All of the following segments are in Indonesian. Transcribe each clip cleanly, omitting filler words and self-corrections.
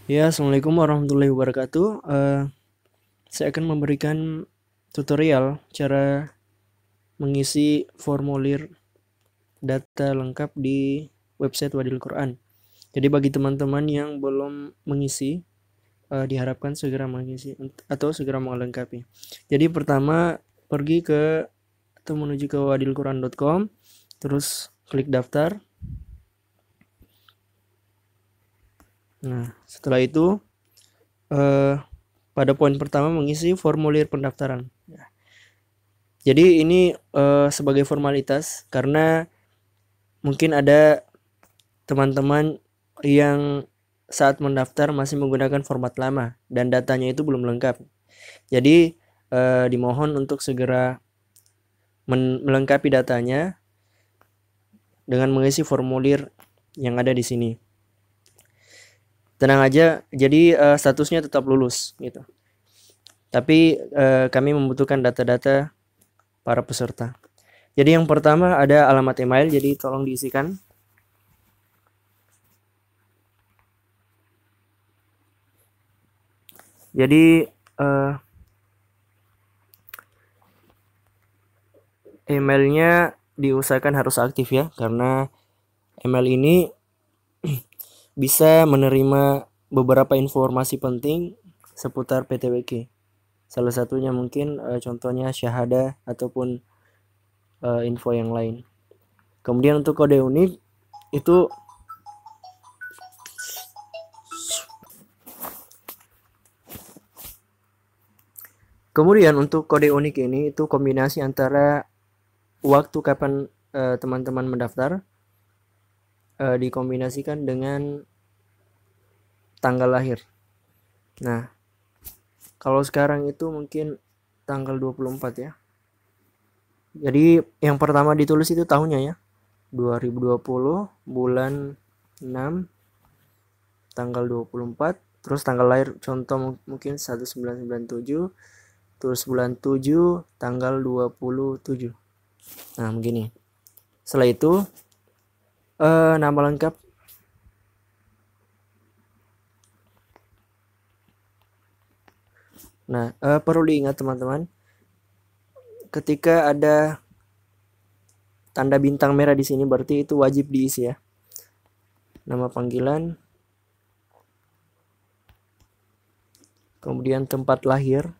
Ya, Assalamualaikum warahmatullahi wabarakatuh. Saya akan memberikan tutorial cara mengisi formulir data lengkap di website Wadil Quran. Jadi bagi teman-teman yang belum mengisi, diharapkan segera mengisi atau segera melengkapi. Jadi pertama pergi ke atau menuju ke wadilquran.com, terus klik daftar. Nah, setelah itu pada poin pertama mengisi formulir pendaftaran. Jadi ini sebagai formalitas karena mungkin ada teman-teman yang saat mendaftar masih menggunakan format lama dan datanya itu belum lengkap. Jadi dimohon untuk segera melengkapi datanya dengan mengisi formulir yang ada di sini. Tenang aja, jadi statusnya tetap lulus gitu. Tapi kami membutuhkan data-data para peserta. Jadi yang pertama ada alamat email, jadi tolong diisikan. Jadi emailnya diusahakan harus aktif ya, karena email ini bisa menerima beberapa informasi penting seputar PTWQ. Salah satunya mungkin contohnya syahadah ataupun info yang lain. Kemudian untuk kode unik itu untuk kode unik ini itu kombinasi antara waktu kapan teman-teman mendaftar dikombinasikan dengan tanggal lahir. Nah, kalau sekarang itu mungkin tanggal 24 ya. Jadi yang pertama ditulis itu tahunnya ya. 2020 bulan 6 tanggal 24, terus tanggal lahir contoh mungkin 1997, terus bulan 7 tanggal 27. Nah, begini. Setelah itu nama lengkap. Nah, perlu diingat teman-teman, ketika ada tanda bintang merah di sini berarti itu wajib diisi ya. Nama panggilan, kemudian tempat lahir,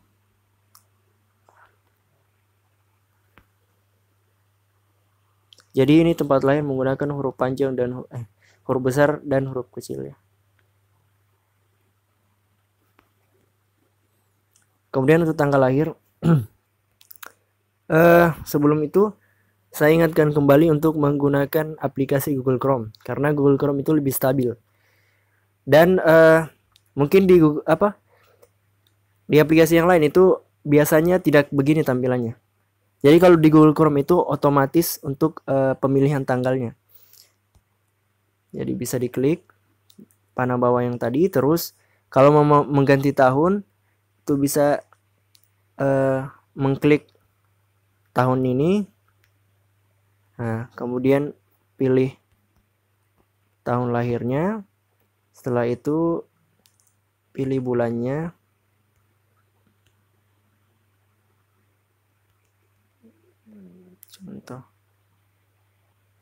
jadi ini tempat lahir menggunakan huruf panjang dan huruf besar dan huruf kecil ya. Kemudian untuk tanggal lahir, sebelum itu saya ingatkan kembali untuk menggunakan aplikasi Google Chrome karena Google Chrome itu lebih stabil. Dan mungkin di Google, di aplikasi yang lain itu biasanya tidak begini tampilannya. Jadi kalau di Google Chrome itu otomatis untuk pemilihan tanggalnya. Jadi bisa diklik panah bawah yang tadi, terus kalau mau mengganti tahun itu bisa mengklik tahun ini. Nah, kemudian pilih tahun lahirnya. Setelah itu pilih bulannya. Contoh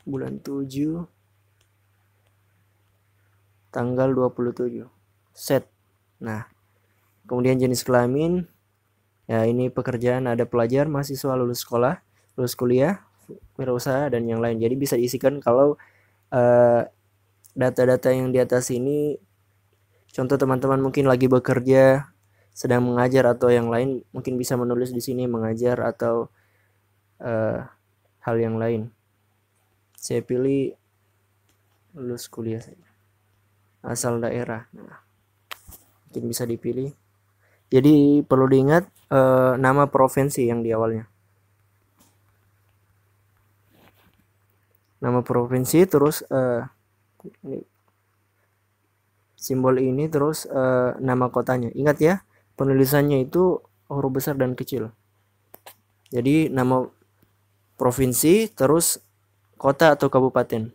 bulan 7 tanggal 27. Set. Nah, kemudian jenis kelamin. Ya, ini pekerjaan, ada pelajar, mahasiswa, lulus sekolah, lulus kuliah, wirausaha dan yang lain. Jadi bisa diisikan kalau data-data yang di atas ini, contoh teman-teman mungkin lagi bekerja, sedang mengajar atau yang lain, mungkin bisa menulis di sini mengajar atau hal yang lain. Saya pilih lulus kuliah saja. Asal daerah. Nah, mungkin bisa dipilih. Jadi perlu diingat nama provinsi yang di awalnya. Nama provinsi, terus simbol ini, terus nama kotanya. Ingat ya, penulisannya itu huruf besar dan kecil. Jadi nama provinsi, terus kota atau kabupaten.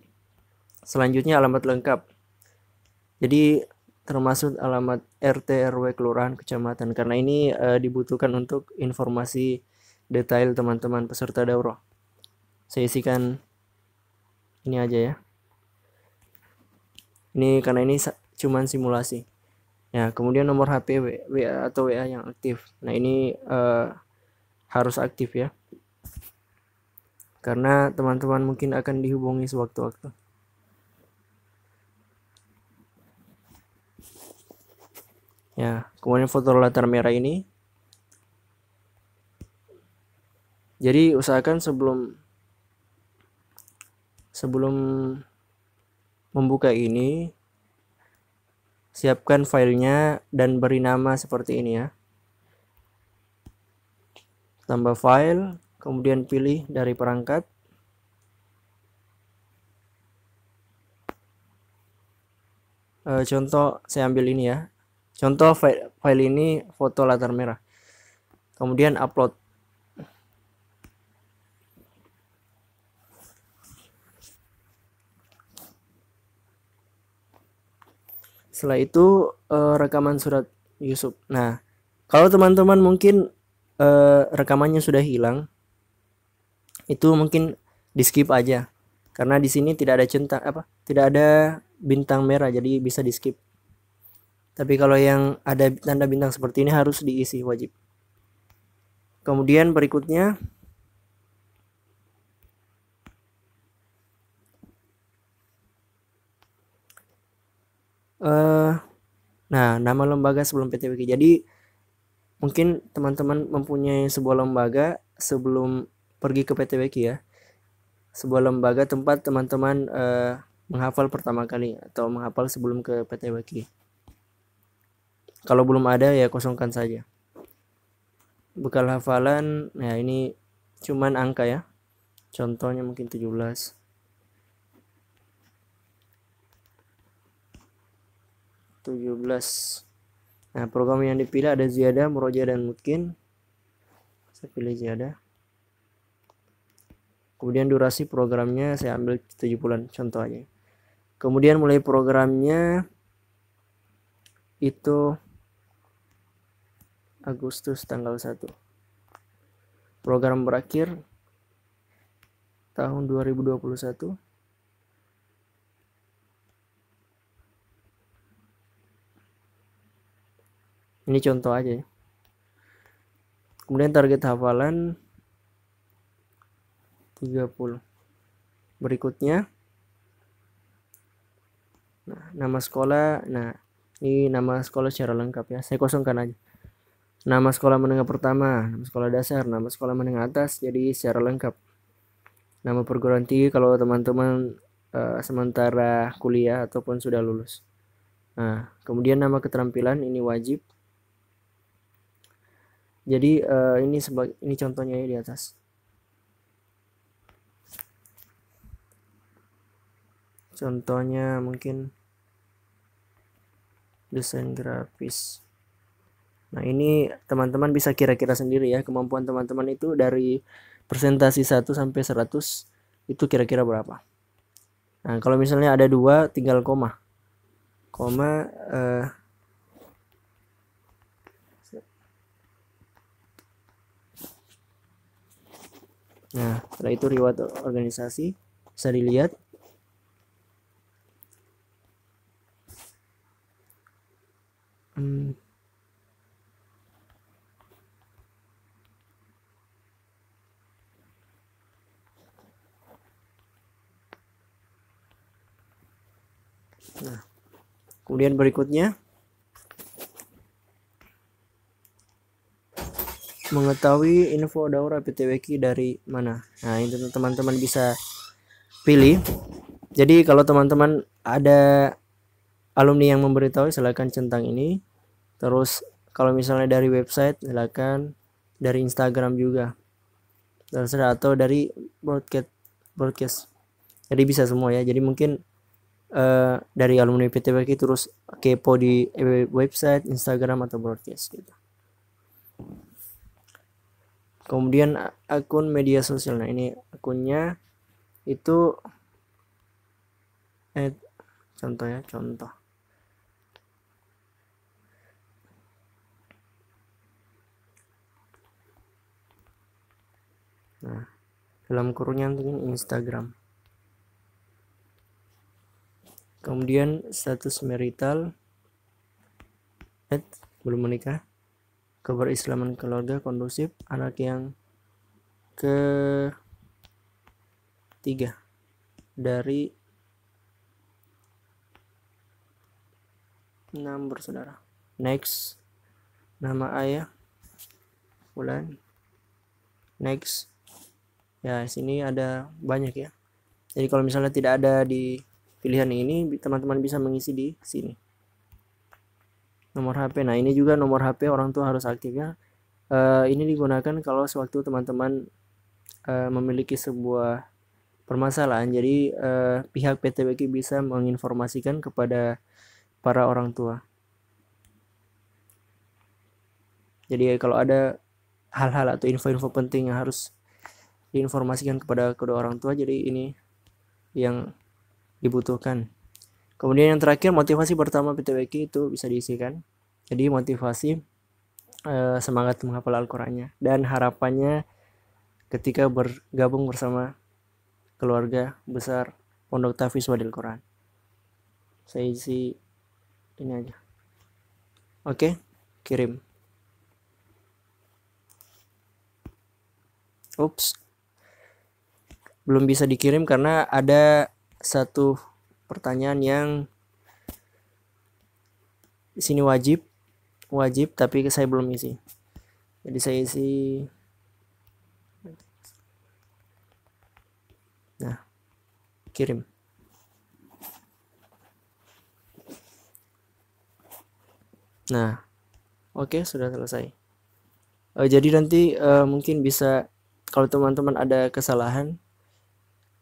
Selanjutnya alamat lengkap. Jadi termasuk alamat RT RW kelurahan kecamatan, karena ini dibutuhkan untuk informasi detail teman-teman peserta daurah. Saya isikan ini aja ya. Ini karena ini cuman simulasi. Ya, kemudian nomor HP WA atau WA yang aktif. Nah, ini harus aktif ya. Karena teman-teman mungkin akan dihubungi sewaktu-waktu. Ya, kemudian foto latar merah ini. Jadi usahakan sebelum membuka ini, siapkan filenya dan beri nama seperti ini ya. Tambah file, kemudian pilih dari perangkat. Contoh saya ambil ini ya. Contoh file ini foto latar merah. Kemudian upload. Setelah itu rekaman surat Yusuf. Nah, kalau teman-teman mungkin rekamannya sudah hilang, itu mungkin di skip aja. Karena di sini tidak ada tidak ada bintang merah, jadi bisa di skip. Tapi kalau yang ada tanda bintang seperti ini harus diisi wajib. Kemudian berikutnya nah, nama lembaga sebelum PTWK. Jadi mungkin teman-teman mempunyai sebuah lembaga sebelum pergi ke PTWK ya. Sebuah lembaga tempat teman-teman menghafal pertama kali atau menghafal sebelum ke PTWK. Kalau belum ada ya kosongkan saja. Bekal hafalan, nah ini cuman angka ya. Contohnya mungkin 17. Nah, program yang dipilih ada Ziyadah, Murojaah, dan Mutkin. Saya pilih Ziyadah. Kemudian durasi programnya saya ambil 7 bulan, contoh aja. Kemudian mulai programnya itu Agustus tanggal 1. Program berakhir tahun 2021. Ini contoh aja ya. Kemudian target hafalan 30. Berikutnya nama sekolah. Nah, ini nama sekolah secara lengkap ya. Saya kosongkan aja. Nama sekolah menengah pertama, nama sekolah dasar, nama sekolah menengah atas, jadi secara lengkap. Nama perguruan tinggi kalau teman-teman sementara kuliah ataupun sudah lulus. Nah, kemudian nama keterampilan ini wajib. Jadi ini contohnya ya di atas. Contohnya mungkin desain grafis. Nah, ini teman-teman bisa kira-kira sendiri ya, kemampuan teman-teman itu dari presentasi 1 sampai 100 itu kira-kira berapa. Nah, kalau misalnya ada 2 tinggal koma. Nah, setelah itu riwayat organisasi bisa dilihat. Nah, kemudian berikutnya mengetahui info daurah PTWK dari mana. Nah, itu teman-teman bisa pilih. Jadi kalau teman-teman ada alumni yang memberitahu, silakan centang ini. Terus kalau misalnya dari website, silakan dari Instagram juga. Terserah, atau dari broadcast. Jadi bisa semua ya. Jadi mungkin dari alumni PTWK terus kepo di website, Instagram, atau broadcast gitu. Kemudian akun media sosial. Nah, ini akunnya itu contoh. Nah, dalam kurungnya Instagram. Kemudian status marital, belum menikah, keberislaman keluarga kondusif, anak yang ketiga dari 6 bersaudara. Next, nama ayah, bulan. Next, ya sini ada banyak ya. Jadi kalau misalnya tidak ada di pilihan ini, teman-teman bisa mengisi di sini. Nomor HP, nah ini juga nomor HP orang tua harus aktif ya. Ini digunakan kalau sewaktu teman-teman memiliki sebuah permasalahan. Jadi pihak PTBK bisa menginformasikan kepada para orang tua. Jadi kalau ada hal-hal atau info-info penting yang harus diinformasikan kepada kedua orang tua, jadi ini yang dibutuhkan. Kemudian yang terakhir, motivasi pertama PTBK itu bisa diisikan. Jadi motivasi semangat menghafal Al-Qur'annya dan harapannya ketika bergabung bersama keluarga besar Pondok Tahfiz Wadil Quran. Saya isi ini aja. Oke, kirim. Ups, belum bisa dikirim karena ada satu pertanyaan yang di sini wajib, tapi saya belum isi. Jadi saya isi. Nah, kirim. Nah, oke, sudah selesai. Jadi nanti mungkin bisa, kalau teman-teman ada kesalahan,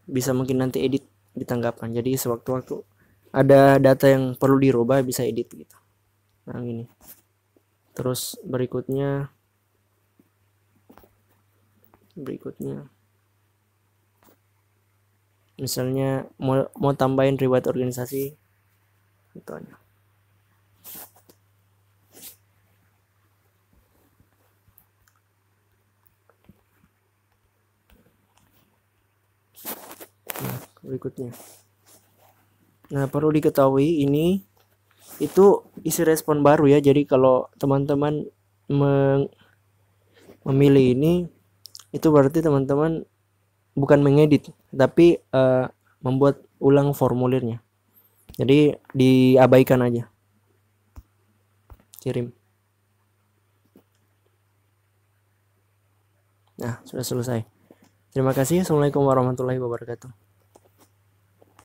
bisa mungkin nanti edit di tanggapan. Jadi sewaktu-waktu ada data yang perlu dirubah, bisa edit gitu. Nah ini. Terus berikutnya misalnya mau tambahin riwayat organisasi itu aja. Nah, berikutnya. Nah, perlu diketahui ini itu isi respon baru ya. Jadi kalau teman-teman memilih ini, itu berarti teman-teman bukan mengedit, tapi membuat ulang formulirnya. Jadi diabaikan aja. Kirim. Nah, sudah selesai. Terima kasih. Assalamualaikum warahmatullahi wabarakatuh.